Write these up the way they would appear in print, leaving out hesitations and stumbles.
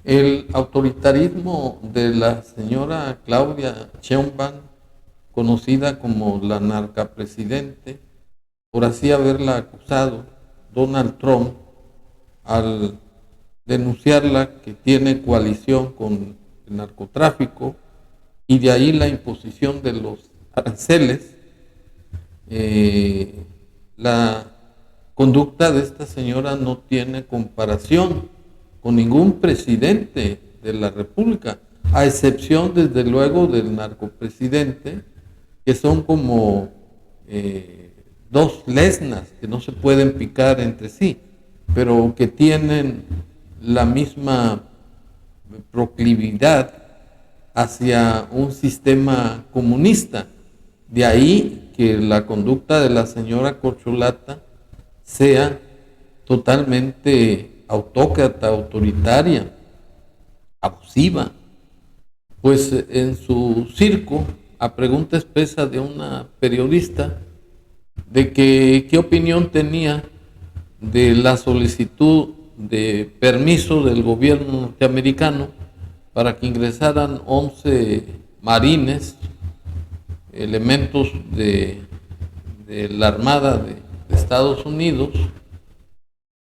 El autoritarismo de la señora Claudia Sheinbaum, conocida como la narcapresidente, por así haberla acusado Donald Trump al denunciarla que tiene coalición con el narcotráfico, y de ahí la imposición de los aranceles. La conducta de esta señora no tiene comparación con ningún presidente de la República, a excepción desde luego del narcopresidente, que son como dos lesnas que no se pueden picar entre sí, pero que tienen la misma proclividad hacia un sistema comunista. De ahí que la conducta de la señora Corcholata sea totalmente autócrata, autoritaria, abusiva. Pues en su circo, a pregunta expresa de una periodista de que qué opinión tenía de la solicitud de permiso del gobierno norteamericano para que ingresaran 11 marines, elementos de la Armada de Estados Unidos,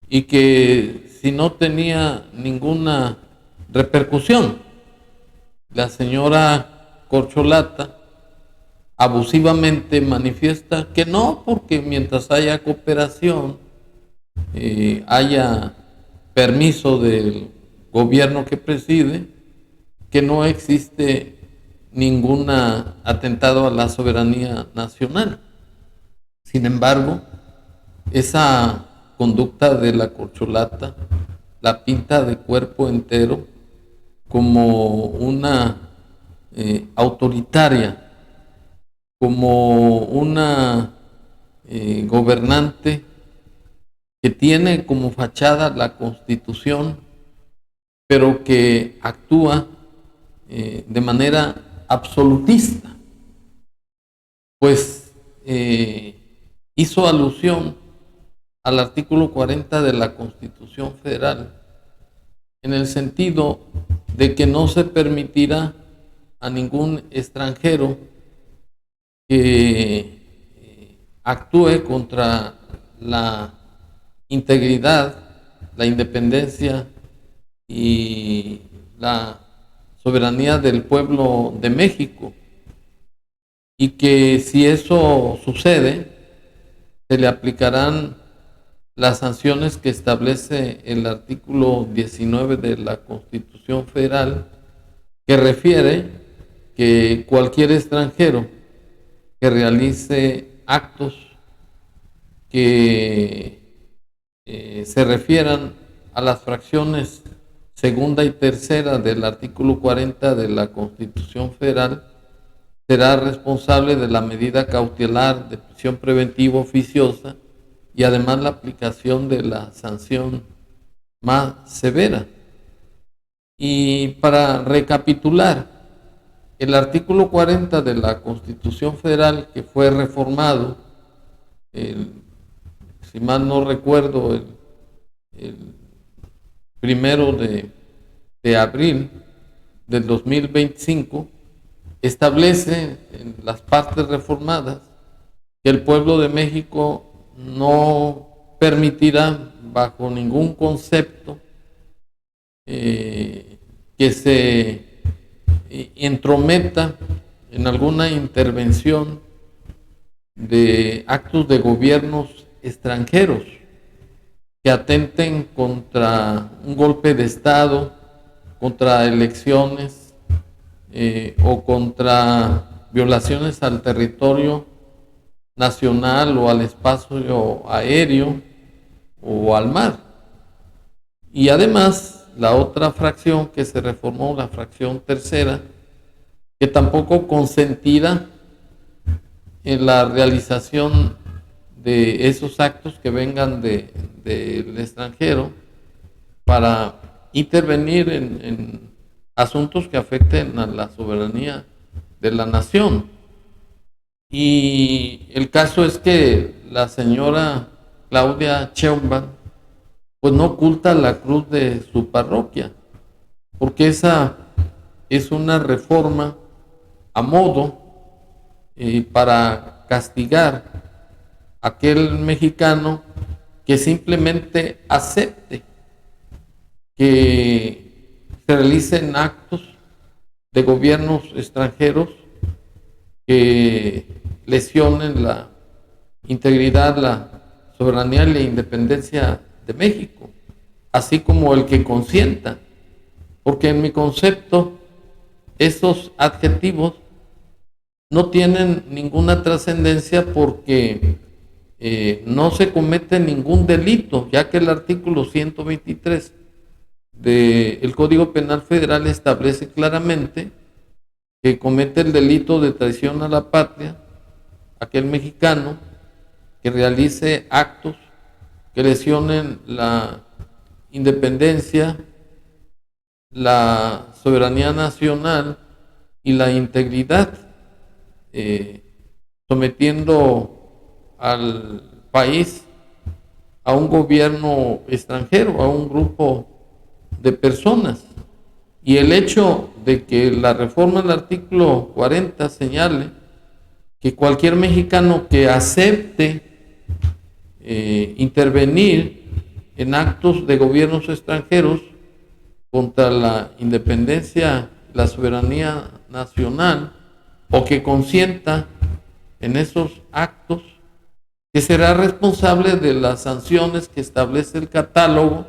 y que si no tenía ninguna repercusión. La señora Corcholata abusivamente manifiesta que no, porque mientras haya cooperación, haya permiso del gobierno que preside, que no existe ningún atentado a la soberanía nacional. Sin embargo, esa conducta de la Corcholata la pinta de cuerpo entero como una autoritaria, como una gobernante que tiene como fachada la Constitución, pero que actúa de manera absolutista. Pues hizo alusión al artículo 40 de la Constitución Federal, en el sentido de que no se permitirá a ningún extranjero que actúe contra la integridad, la independencia y la soberanía del pueblo de México, y que si eso sucede, se le aplicarán las sanciones que establece el artículo 19 de la Constitución Federal, que refiere que cualquier extranjero que realice actos que se refieran a las fracciones segunda y tercera del artículo 40 de la Constitución Federal será responsable de la medida cautelar de prisión preventiva oficiosa y además la aplicación de la sanción más severa. Y para recapitular, el artículo 40 de la Constitución Federal, que fue reformado, si mal no recuerdo, el 1 de abril del 2025, establece en las partes reformadas que el pueblo de México no permitirá bajo ningún concepto que se entrometa en alguna intervención de actos de gobiernos extranjeros que atenten contra un golpe de Estado, contra elecciones o contra violaciones al territorio nacional o al espacio aéreo o al mar. Y además, la otra fracción que se reformó, la fracción tercera, que tampoco consentirá en la realización de esos actos que vengan del extranjero para intervenir en asuntos que afecten a la soberanía de la nación. Y el caso es que la señora Claudia Sheinbaum pues no oculta la cruz de su parroquia, porque esa es una reforma a modo para castigar a aquel mexicano que simplemente acepte que se realicen actos de gobiernos extranjeros que lesionen la integridad, la soberanía y la independencia de México, así como el que consienta, porque en mi concepto esos adjetivos no tienen ninguna trascendencia porque no se comete ningún delito, ya que el artículo 123 del Código Penal Federal establece claramente que comete el delito de traición a la patria aquel mexicano que realice actos que lesionen la independencia, la soberanía nacional y la integridad, sometiendo al país a un gobierno extranjero, a un grupo de personas. Y el hecho de que la reforma del artículo 40 señale que cualquier mexicano que acepte intervenir en actos de gobiernos extranjeros contra la independencia, la soberanía nacional, o que consienta en esos actos, que será responsable de las sanciones que establece el catálogo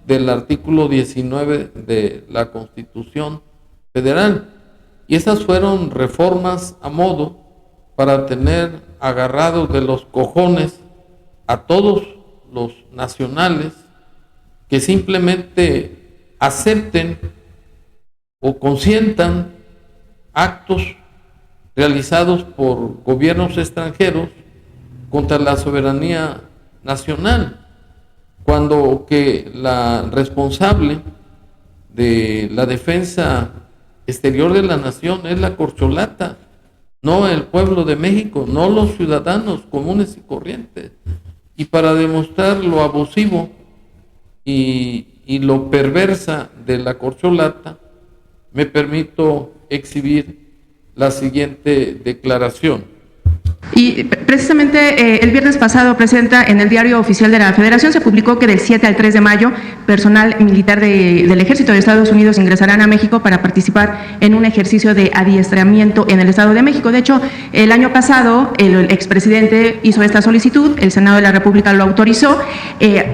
del artículo 19 de la Constitución Federal. Y esas fueron reformas a modo para tener agarrados de los cojones a todos los nacionales que simplemente acepten o consientan actos realizados por gobiernos extranjeros contra la soberanía nacional, cuando que la responsable de la defensa exterior de la nación es la corcholata, no el pueblo de México, no los ciudadanos comunes y corrientes. Y para demostrar lo abusivo y lo perversa de la corcholata, me permito exhibir la siguiente declaración. Y precisamente el viernes pasado, presenta en el Diario Oficial de la Federación, se publicó que del 7 al 3 de mayo, personal militar del Ejército de Estados Unidos ingresarán a México para participar en un ejercicio de adiestramiento en el Estado de México. De hecho, el año pasado, el expresidente hizo esta solicitud, el Senado de la República lo autorizó,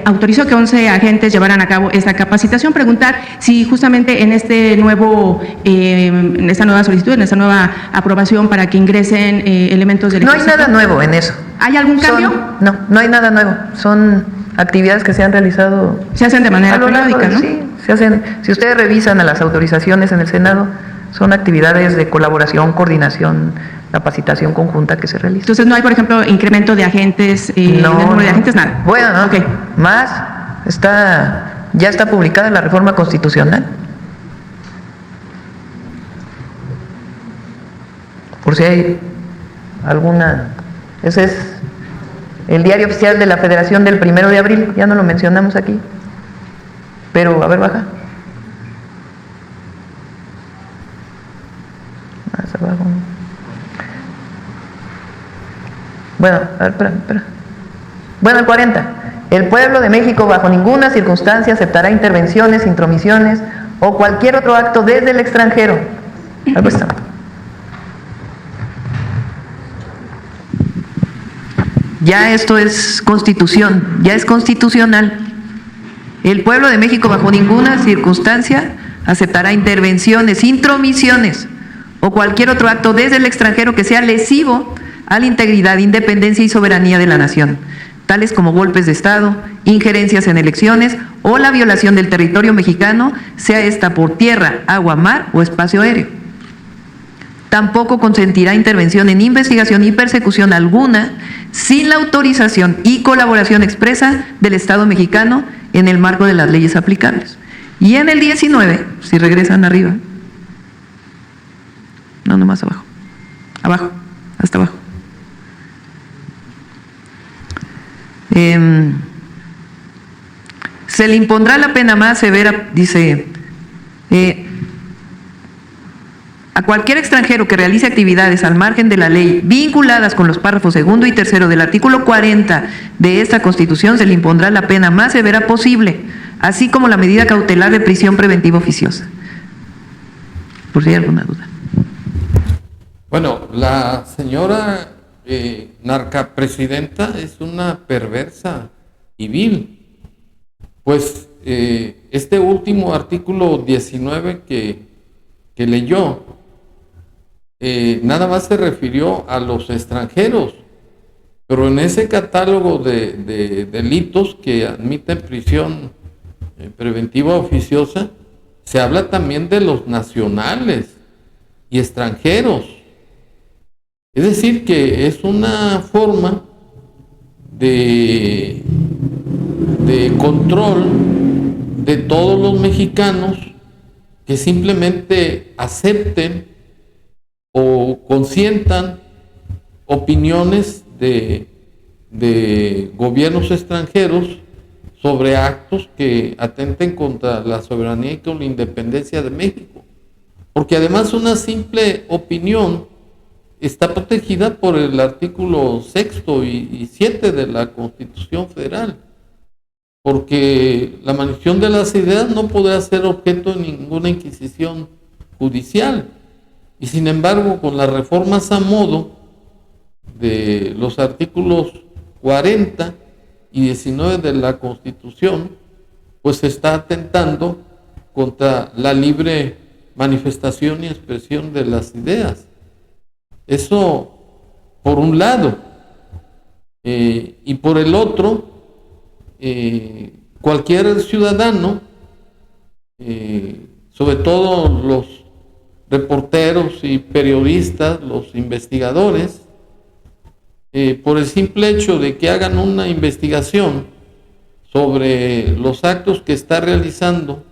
autorizó que 11 agentes llevaran a cabo esta capacitación. Preguntar si justamente en este nuevo, en esta nueva solicitud, en esta nueva aprobación para que ingresen elementos del Ejército. No hay nada nuevo en eso. ¿Hay algún cambio? No hay nada nuevo. Son actividades que se han realizado. Se hacen de manera periódica, ¿no? Sí, se hacen. Si ustedes revisan a las autorizaciones en el Senado, son actividades de colaboración, coordinación, capacitación conjunta que se realizan. Entonces no hay, por ejemplo, incremento de agentes, número de agentes, nada. Bueno, no. Okay. Más ya está publicada la reforma constitucional. Por si hay alguna. Ese es el Diario Oficial de la Federación del 1 de abril, ya no lo mencionamos aquí. Pero, a ver, baja. Más abajo. Bueno, a ver, espera. Bueno, el 40. El pueblo de México bajo ninguna circunstancia aceptará intervenciones, intromisiones o cualquier otro acto desde el extranjero. Algo está. Ya esto es constitución, ya es constitucional. El pueblo de México bajo ninguna circunstancia aceptará intervenciones, intromisiones o cualquier otro acto desde el extranjero que sea lesivo a la integridad, independencia y soberanía de la nación, tales como golpes de Estado, injerencias en elecciones o la violación del territorio mexicano, sea esta por tierra, agua, mar o espacio aéreo. Tampoco consentirá intervención en investigación y persecución alguna sin la autorización y colaboración expresa del Estado mexicano en el marco de las leyes aplicables. Y en el 19, si regresan arriba, no, nomás abajo, hasta abajo. Se le impondrá la pena más severa, dice, A cualquier extranjero que realice actividades al margen de la ley vinculadas con los párrafos 2 y 3 del artículo 40 de esta Constitución se le impondrá la pena más severa posible, así como la medida cautelar de prisión preventiva oficiosa. Por si hay alguna duda. Bueno, la señora narcapresidenta es una perversa y vil. Pues este último artículo 19 que leyó, nada más se refirió a los extranjeros, pero en ese catálogo de delitos que admiten prisión preventiva oficiosa, se habla también de los nacionales y extranjeros. Es decir, que es una forma de control de todos los mexicanos que simplemente acepten o consientan opiniones de gobiernos extranjeros sobre actos que atenten contra la soberanía y con la independencia de México. Porque además una simple opinión está protegida por el artículo 6 y 7 de la Constitución Federal. Porque la manifestación de las ideas no podrá ser objeto de ninguna inquisición judicial. Y sin embargo, con las reformas a modo de los artículos 40 y 19 de la Constitución, pues se está atentando contra la libre manifestación y expresión de las ideas. Eso por un lado. Y por el otro, cualquier ciudadano, sobre todo los reporteros y periodistas, los investigadores, por el simple hecho de que hagan una investigación sobre los actos que está realizando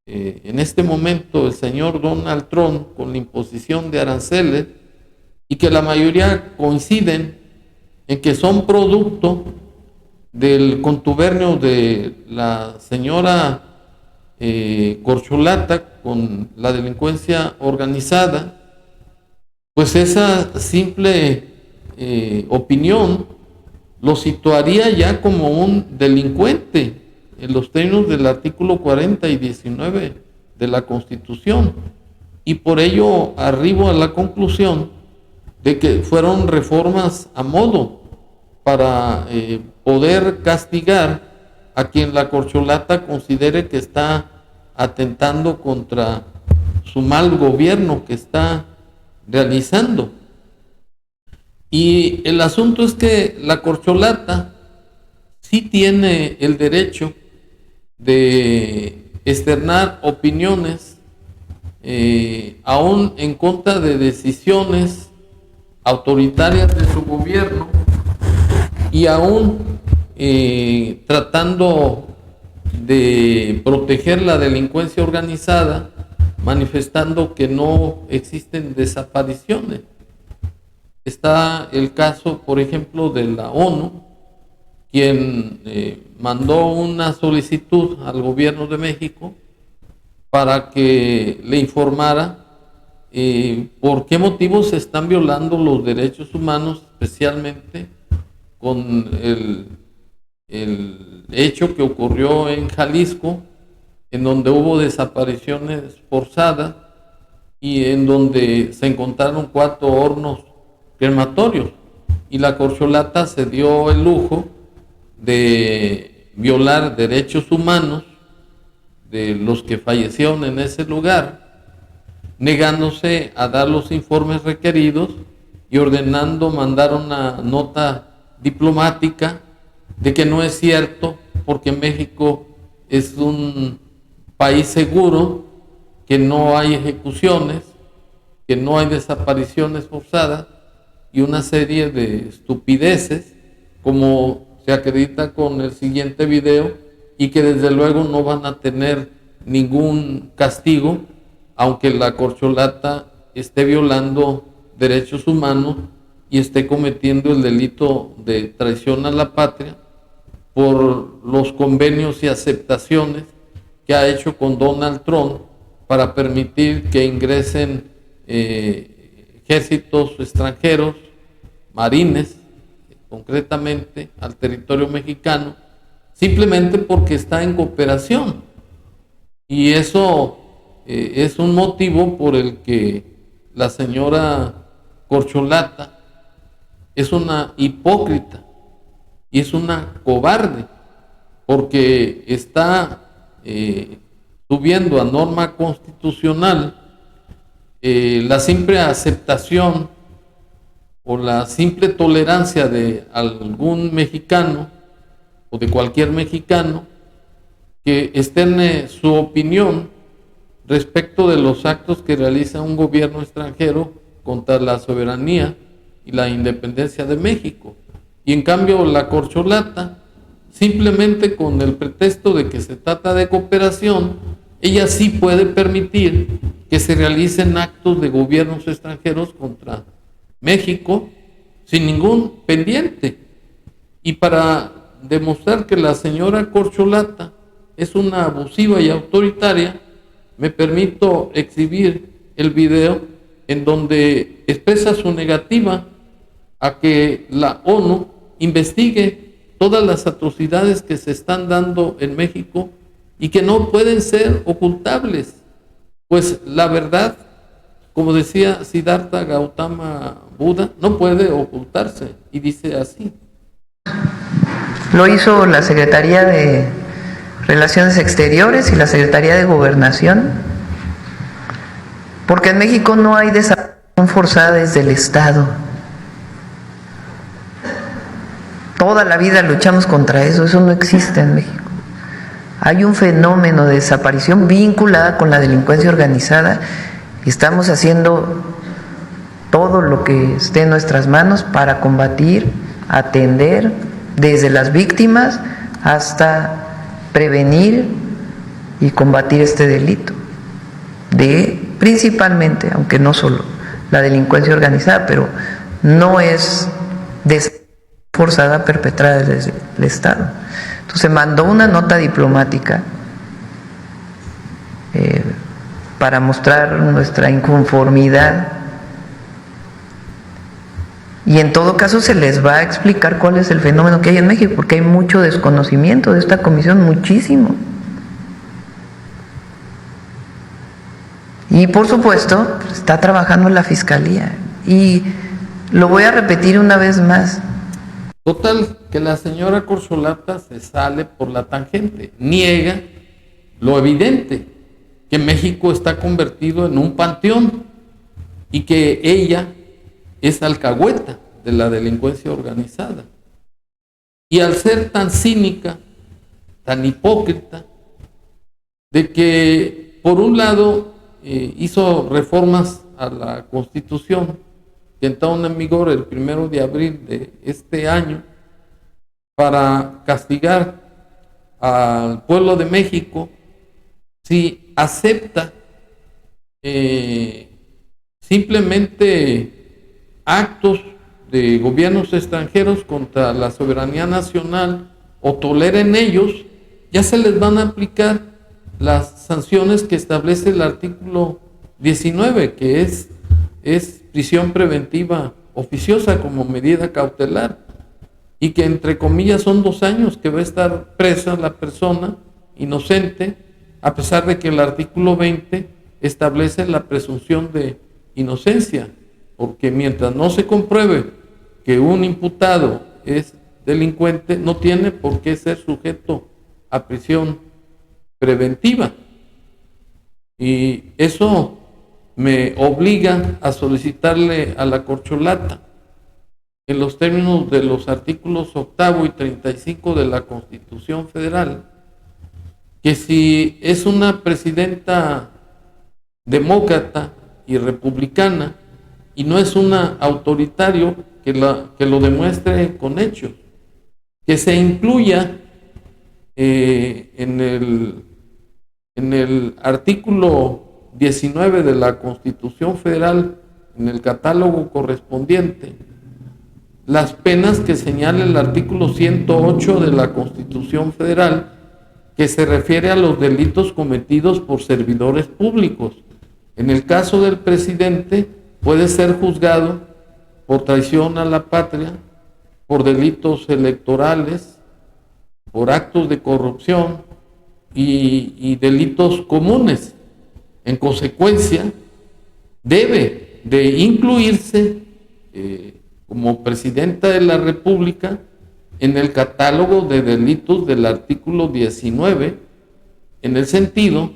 en este momento el señor Donald Trump con la imposición de aranceles, y que la mayoría coinciden en que son producto del contubernio de la señora Corcholata con la delincuencia organizada, pues esa simple opinión lo situaría ya como un delincuente en los términos del artículo 40 y 19 de la Constitución. Y por ello arribo a la conclusión de que fueron reformas a modo para poder castigar a quien la Corcholata considere que está atentando contra su mal gobierno que está realizando. Y el asunto es que la Corcholata sí tiene el derecho de externar opiniones aún en contra de decisiones autoritarias de su gobierno, y aún tratando de proteger la delincuencia organizada, manifestando que no existen desapariciones. Está el caso, por ejemplo, de la ONU, quien mandó una solicitud al gobierno de México para que le informara por qué motivos se están violando los derechos humanos, especialmente con el hecho que ocurrió en Jalisco, en donde hubo desapariciones forzadas y en donde se encontraron 4 hornos crematorios, y la Corcholata se dio el lujo de violar derechos humanos de los que fallecieron en ese lugar, negándose a dar los informes requeridos y ordenando mandar una nota diplomática de que no es cierto, porque México es un país seguro, que no hay ejecuciones, que no hay desapariciones forzadas y una serie de estupideces, como se acredita con el siguiente video, y que desde luego no van a tener ningún castigo, aunque la Corcholata esté violando derechos humanos y esté cometiendo el delito de traición a la patria por los convenios y aceptaciones que ha hecho con Donald Trump para permitir que ingresen ejércitos extranjeros, marines, concretamente al territorio mexicano, simplemente porque está en cooperación. Y eso es un motivo por el que la señora Corcholata es una hipócrita y es una cobarde, porque está subiendo a norma constitucional la simple aceptación o la simple tolerancia de algún mexicano o de cualquier mexicano que externe su opinión respecto de los actos que realiza un gobierno extranjero contra la soberanía y la independencia de México. Y en cambio la Corcholata, simplemente con el pretexto de que se trata de cooperación, ella sí puede permitir que se realicen actos de gobiernos extranjeros contra México sin ningún pendiente. Y para demostrar que la señora Corcholata es una abusiva y autoritaria, me permito exhibir el video en donde expresa su negativa a que la ONU investigue todas las atrocidades que se están dando en México y que no pueden ser ocultables, pues la verdad, como decía Siddhartha Gautama Buda, no puede ocultarse, y dice así. Lo hizo la Secretaría de Relaciones Exteriores y la Secretaría de Gobernación, porque en México no hay desaparición forzada desde el Estado. Toda la vida luchamos contra eso, eso no existe en México. Hay un fenómeno de desaparición vinculada con la delincuencia organizada y estamos haciendo todo lo que esté en nuestras manos para combatir, atender desde las víctimas hasta prevenir y combatir este delito principalmente, aunque no solo la delincuencia organizada, pero no es forzada perpetrada desde el Estado. Entonces mandó una nota diplomática para mostrar nuestra inconformidad, y en todo caso se les va a explicar cuál es el fenómeno que hay en México, porque hay mucho desconocimiento de esta comisión, muchísimo. Y por supuesto está trabajando la Fiscalía, y lo voy a repetir una vez más. Total, que la señora Corcholata se sale por la tangente, niega lo evidente, que México está convertido en un panteón y que ella es alcahueta de la delincuencia organizada. Y al ser tan cínica, tan hipócrita, de que por un lado hizo reformas a la Constitución que entraron en vigor el 1 de abril de este año para castigar al pueblo de México si acepta simplemente actos de gobiernos extranjeros contra la soberanía nacional o toleren ellos, ya se les van a aplicar las sanciones que establece el artículo 19, que es prisión preventiva oficiosa como medida cautelar, y que entre comillas son 2 años que va a estar presa la persona inocente, a pesar de que el artículo 20 establece la presunción de inocencia, porque mientras no se compruebe que un imputado es delincuente, no tiene por qué ser sujeto a prisión preventiva. Y eso me obliga a solicitarle a la Corcholata, en los términos de los artículos 8 y 35 de la Constitución Federal, que si es una presidenta demócrata y republicana y no es una autoritario, que lo demuestre con hechos, que se incluya en el artículo 19 de la Constitución Federal, en el catálogo correspondiente, las penas que señala el artículo 108 de la Constitución Federal, que se refiere a los delitos cometidos por servidores públicos. En el caso del presidente, puede ser juzgado por traición a la patria, por delitos electorales, por actos de corrupción y delitos comunes. En consecuencia, debe de incluirse como presidenta de la República en el catálogo de delitos del artículo 19, en el sentido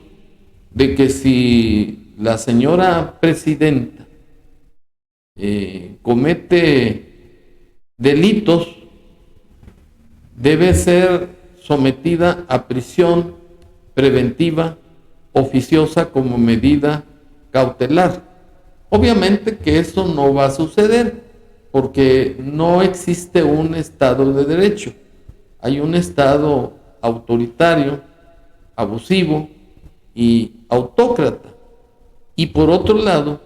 de que si la señora presidenta comete delitos, debe ser sometida a prisión preventiva oficiosa como medida cautelar. Obviamente que eso no va a suceder, porque no existe un Estado de Derecho. Hay un Estado autoritario, abusivo y autócrata. Y por otro lado,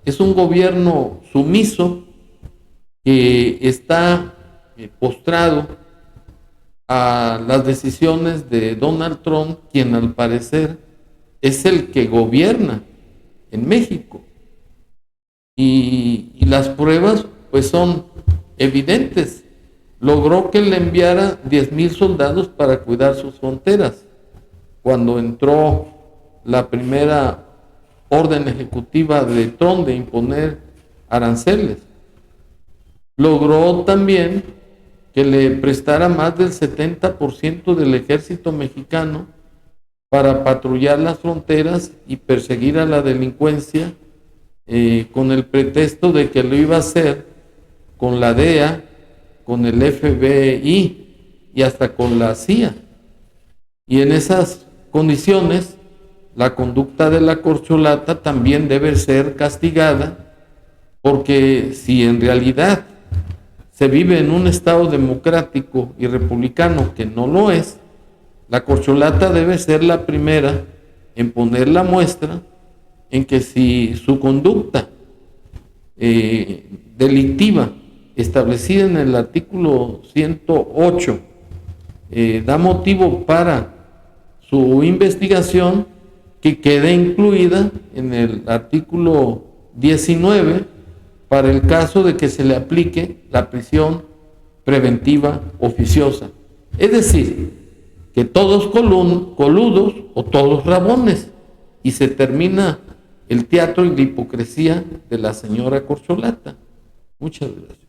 es un gobierno sumiso que está postrado a las decisiones de Donald Trump, quien al parecer es el que gobierna en México. Y las pruebas pues son evidentes. Logró que le enviara 10,000 soldados para cuidar sus fronteras. Cuando entró la primera orden ejecutiva de Trump de imponer aranceles. Logró también que le prestara más del 70% del ejército mexicano para patrullar las fronteras y perseguir a la delincuencia, con el pretexto de que lo iba a hacer con la DEA, con el FBI y hasta con la CIA. Y en esas condiciones, la conducta de la corcholata también debe ser castigada, porque si en realidad se vive en un Estado democrático y republicano, que no lo es, la corcholata debe ser la primera en poner la muestra en que si su conducta delictiva establecida en el artículo 108 da motivo para su investigación, que quede incluida en el artículo 19 para el caso de que se le aplique la prisión preventiva oficiosa. Es decir, que todos coludos o todos rabones, y se termina el teatro y la hipocresía de la señora corcholata. Muchas gracias.